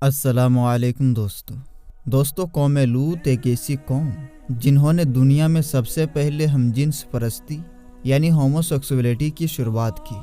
अस्सलामुअलैकुम दोस्तों कौम लूत एक ऐसी कौम जिन्होंने दुनिया में सबसे पहले हमजिन्स परस्ती यानी होमोसेक्सुअलिटी की शुरुआत की।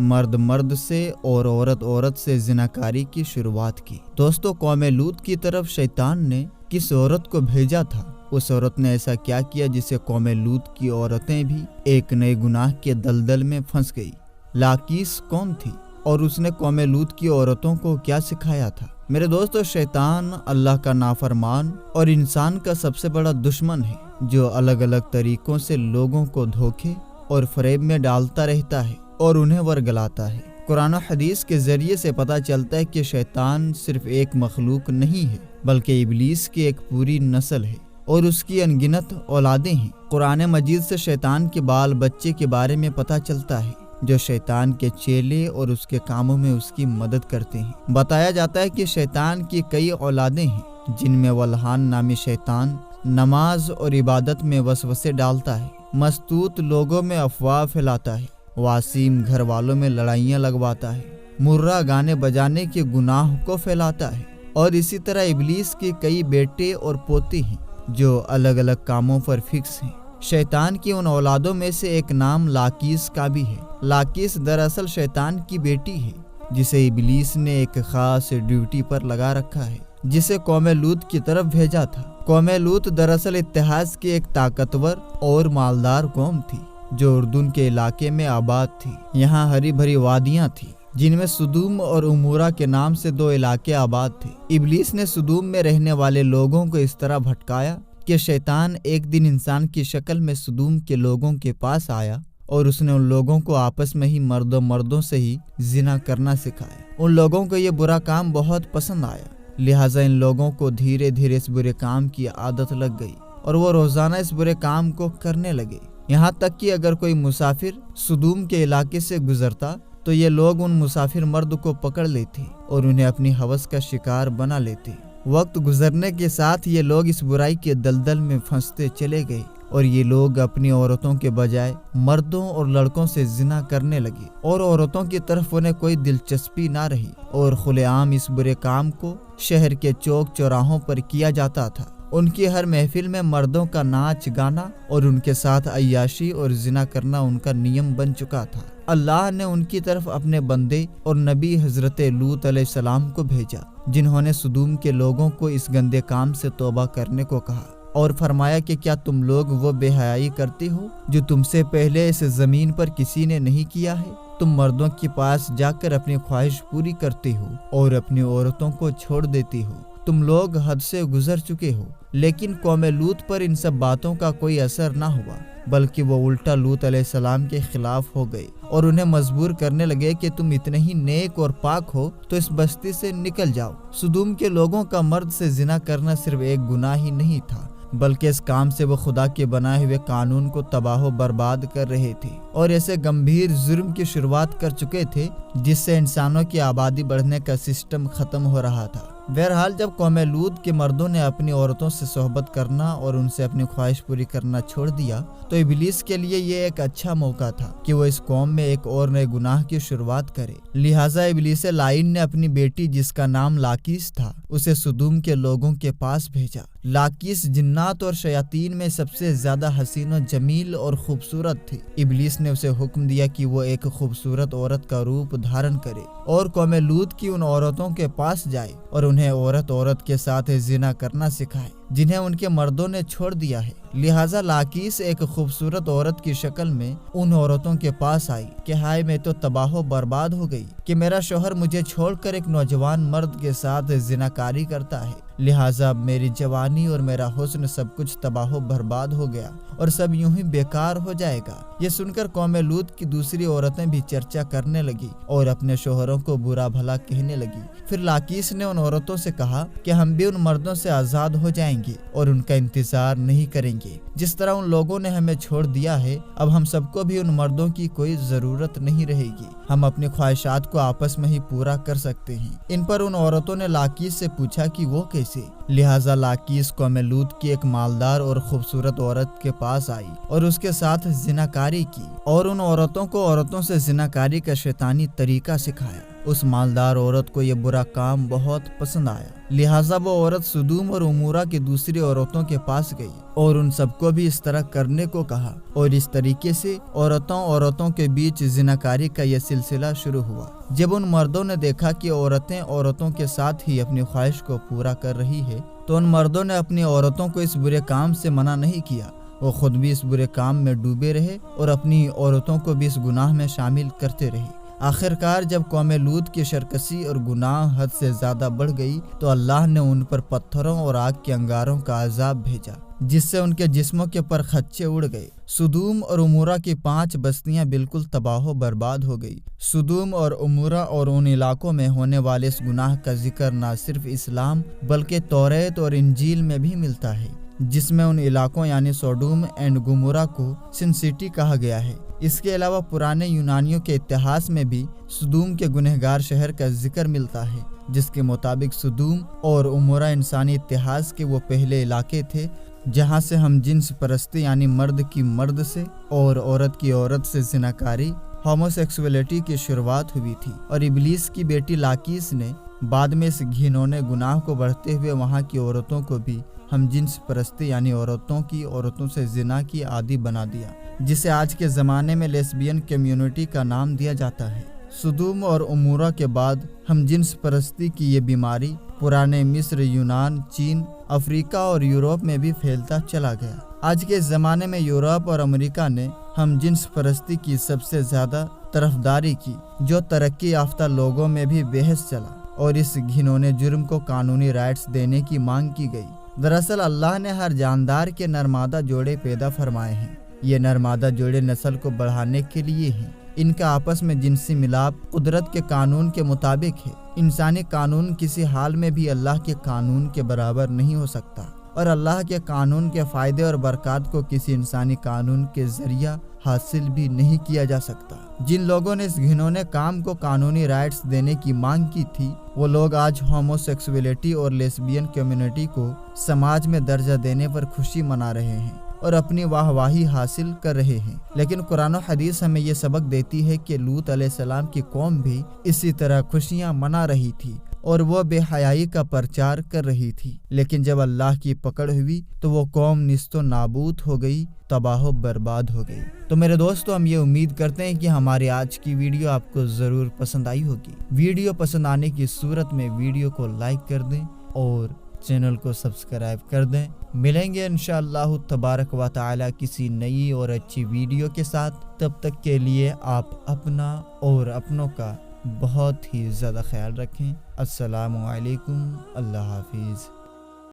मर्द मर्द से और औरत औरत से जिनाकारी की शुरुआत की। दोस्तों कौम लूत की तरफ शैतान ने किस औरत को भेजा था, उस औरत ने ऐसा क्या किया जिससे कौम लूत की औरतें भी एक नए गुनाह के दलदल में फंस गई। लाकीस कौन थी और उसने कौम लूत की औरतों को क्या सिखाया था? मेरे दोस्तों, शैतान अल्लाह का नाफरमान और इंसान का सबसे बड़ा दुश्मन है, जो अलग अलग तरीकों से लोगों को धोखे और फरेब में डालता रहता है और उन्हें वर्गलाता है। कुरान और हदीस के जरिए से पता चलता है कि शैतान सिर्फ एक मखलूक नहीं है, बल्कि इब्लीस की एक पूरी नस्ल है और उसकी अनगिनत औलादें हैं। कुरान मजीद से शैतान के बाल बच्चे के बारे में पता चलता है, जो शैतान के चेले और उसके कामों में उसकी मदद करते हैं। बताया जाता है कि शैतान की कई औलादें हैं, जिनमें वल्हान नामी शैतान नमाज और इबादत में वसवसे डालता है, मस्तूत लोगों में अफवाह फैलाता है, वासीम घर वालों में लड़ाइयाँ लगवाता है, मुर्रा गाने बजाने के गुनाह को फैलाता है। और इसी तरह इब्लीस के कई बेटे और पोते हैं, जो अलग अलग कामों पर फिक्स हैं। शैतान की उन औलादों में से एक नाम लाकीस का भी है। लाकीस दरअसल शैतान की बेटी है, जिसे इब्लीस ने एक खास ड्यूटी पर लगा रखा है, जिसे कौम लूत की तरफ भेजा था। कौम लूत दरअसल इतिहास की एक ताकतवर और मालदार कौम थी, जो उर्दून के इलाके में आबाद थी। यहाँ हरी भरी वादियाँ थी, जिनमें सुदूम और उमूरा के नाम से दो इलाके आबाद थे। इब्लीस ने सुदूम में रहने वाले लोगों को इस तरह भटकाया कि शैतान एक दिन इंसान की शक्ल में सुदूम के लोगों के पास आया और उसने उन लोगों को आपस में ही मर्दों से ही जिना करना सिखाया। उन लोगों को ये बुरा काम बहुत पसंद आया, लिहाजा इन लोगों को धीरे धीरे इस बुरे काम की आदत लग गई और वो रोजाना इस बुरे काम को करने लगे। यहाँ तक कि अगर कोई मुसाफिर सुदूम के इलाके से गुजरता तो ये लोग उन मुसाफिर मर्द को पकड़ लेते और उन्हें अपनी हवस का शिकार बना लेते। वक्त गुजरने के साथ ये लोग इस बुराई के दलदल में फंसते चले गए और ये लोग अपनी औरतों के बजाय मर्दों और लड़कों से जिना करने लगे और औरतों की तरफ उन्हें कोई दिलचस्पी ना रही और खुलेआम इस बुरे काम को शहर के चौक चौराहों पर किया जाता था। उनकी हर महफिल में मर्दों का नाच गाना और उनके साथ अय्याशी और जिना करना उनका नियम बन चुका था। अल्लाह ने उनकी तरफ अपने बंदे और नबी हजरत लूत अलैहिस्सलाम को भेजा, जिन्होंने सुदूम के लोगों को इस गंदे काम से तौबा करने को कहा और फरमाया कि क्या तुम लोग वो बेहयाई करते हो जो तुमसे पहले इस जमीन पर किसी ने नहीं किया है? तुम मर्दों के पास जाकर अपनी ख्वाहिश पूरी करते हो और अपनी औरतों को छोड़ देती हो। तुम लोग हद से गुजर चुके हो। लेकिन कौम लूत पर इन सब बातों का कोई असर ना हुआ, बल्कि वो उल्टा लूत अलैहिस्सलाम के खिलाफ हो गए और उन्हें मजबूर करने लगे कि तुम इतने ही नेक और पाक हो तो इस बस्ती से निकल जाओ। सुदूम के लोगों का मर्द से जिना करना सिर्फ एक गुनाह ही नहीं था, बल्कि इस काम से वो खुदा के बनाए हुए कानून को तबाह बर्बाद कर रहे थे और ऐसे गंभीर जुर्म की शुरुआत कर चुके थे जिससे इंसानों की आबादी बढ़ने का सिस्टम खत्म हो रहा था। बहरहाल जब कौम लूत के मर्दों ने अपनी औरतों से सोहबत करना और उनसे अपनी ख्वाहिश पूरी करना छोड़ दिया, तो इब्लीस के लिए ये एक अच्छा मौका था कि वो इस कौम में एक और नए गुनाह की शुरुआत करे। लिहाजा इब्लीस लाइन ने अपनी बेटी, जिसका नाम लाकीस था, उसे सुदूम के लोगों के पास भेजा। लाकीस जिन्नात और शयातीन में सबसे ज्यादा हसीन और जमील और खूबसूरत थी। इब्लीस ने उसे हुक्म दिया कि वो एक खूबसूरत औरत का रूप धारण करे और कौम लूत की उन औरतों के पास जाए और उन्हें औरत औरत के साथ जिना करना सिखाए, जिन्हें उनके मर्दों ने छोड़ दिया है। लिहाजा लाकीस एक खूबसूरत औरत की शक्ल में उन औरतों के पास आई कि हाय, मैं तो तबाह बर्बाद हो गई कि मेरा शौहर मुझे छोड़कर एक नौजवान मर्द के साथ जिनाकारी करता है। लिहाजा मेरी जवानी और मेरा हुस्न सब कुछ तबाह बर्बाद हो गया और सब यूं ही बेकार हो जाएगा। ये सुनकर कौम लूत की दूसरी औरतें भी चर्चा करने लगी और अपने शौहरों को बुरा भला कहने लगी। फिर लाकीस ने उन औरतों से कहा कि हम भी उन मर्दों से आजाद हो जाएंगे और उनका इंतजार नहीं करेंगे। जिस तरह उन लोगों ने हमें छोड़ दिया है, अब हम सबको भी उन मर्दों की कोई जरूरत नहीं रहेगी। हम अपनी ख्वाहिशात को आपस में ही पूरा कर सकते हैं। इन पर उन औरतों ने लाकीस से पूछा कि वो कैसे। लिहाजा लाकीस कौम लूत की एक मालदार और खूबसूरत औरत के पास आई और उसके साथ जिनाकारी की और उन औरतों को औरतों से जिनाकारी का शैतानी तरीका सिखाया। उस मालदार औरत को यह बुरा काम बहुत पसंद आया, लिहाजा वो औरत सुदूम और उमूरा की दूसरी औरतों के पास गई और उन सबको भी इस तरह करने को कहा, और इस तरीके से औरतों के बीच जिनाकारी का यह सिलसिला शुरू हुआ। जब उन मर्दों ने देखा कि औरतें औरतों के साथ ही अपनी ख्वाहिश को पूरा कर रही है, तो उन मर्दों ने अपनी औरतों को इस बुरे काम से मना नहीं किया। वो खुद भी इस बुरे काम में डूबे रहे और अपनी औरतों को भी इस गुनाह में शामिल करते रहे। आखिरकार जब कौम लूत की शरकसी और गुनाह हद से ज्यादा बढ़ गई, तो अल्लाह ने उन पर पत्थरों और आग के अंगारों का अजाब भेजा, जिससे उनके जिस्मों के पर खच्चे उड़ गए। सुदूम और उमूरा की 5 बस्तियां बिल्कुल तबाह बर्बाद हो गई। सुदूम और उमूरा और उन इलाकों में होने वाले इस गुनाह का जिक्र न सिर्फ इस्लाम बल्कि तौरेत और इंजील में भी मिलता है, जिसमें उन इलाकों यानी सोडोम एंड गुमोरा को सिन सिटी कहा गया है। इसके अलावा पुराने यूनानियों के इतिहास में भी सुदूम के गुनहगार शहर का जिक्र मिलता है, जिसके मुताबिक सुदूम और उमोरा इंसानी इतिहास के वो पहले इलाके थे जहाँ से हम जिन्स परस्ती यानी मर्द की मर्द से और औरत की औरत से जिनाकारी होमोसेक्सुअलिटी की शुरुआत हुई थी, और इबलीस की बेटी लाकीस ने बाद में इस घिनौने गुनाह को बढ़ते हुए वहाँ की औरतों को भी हम जिन्स परस्ती यानी औरतों से जिना की आदी बना दिया, जिसे आज के ज़माने में लेस्बियन कम्युनिटी का नाम दिया जाता है। सुदूम और उमूरा के बाद हम जिन्स परस्ती की ये बीमारी पुराने मिस्र, यूनान, चीन, अफ्रीका और यूरोप में भी फैलता चला गया। आज के ज़माने में यूरोप और अमेरिका ने हम जिन्स परस्ती की सबसे ज़्यादा तरफदारी की, जो तरक्की याफ्ता लोगों में भी बहस चला और इस घिनौने जुर्म को कानूनी राइट्स देने की मांग की गई। दरअसल अल्लाह ने हर जानदार के नरमादा जोड़े पैदा फरमाए हैं। ये नरमादा जोड़े नस्ल को बढ़ाने के लिए हैं। इनका आपस में जिनसी मिलाप कुदरत के कानून के मुताबिक है। इंसानी कानून किसी हाल में भी अल्लाह के कानून के बराबर नहीं हो सकता, और अल्लाह के कानून के फ़ायदे और बरकत को किसी इंसानी कानून के जरिया हासिल भी नहीं किया जा सकता। जिन लोगों ने इस घिनौने काम को कानूनी राइट्स देने की मांग की थी, वो लोग आज होमोसेक्सुअलिटी और लेस्बियन कम्युनिटी को समाज में दर्जा देने पर खुशी मना रहे हैं और अपनी वाहवाही हासिल कर रहे हैं। लेकिन कुरान और हदीस हमें ये सबक देती है कि लूत अलैहिस्सलाम की कौम भी इसी तरह खुशियां मना रही थी और वो बेहयाई का प्रचार कर रही थी। लेकिन जब अल्लाह की पकड़ हुई तो वो कौम निस्तो नाबूद हो गई, तबाह बर्बाद हो गई। तो मेरे दोस्तों, हम ये उम्मीद करते हैं कि हमारी आज की वीडियो आपको ज़रूर पसंद आई होगी। वीडियो पसंद आने की सूरत में वीडियो को लाइक कर दें और चैनल को सब्सक्राइब कर दें। मिलेंगे इंशाअल्लाह तबारक व तआला किसी नई और अच्छी वीडियो के साथ। तब तक के लिए आप अपना और अपनों का बहुत ही ज़्यादा ख्याल रखें। अस्सलामु अलैकुम, अल्लाह हाफिज़।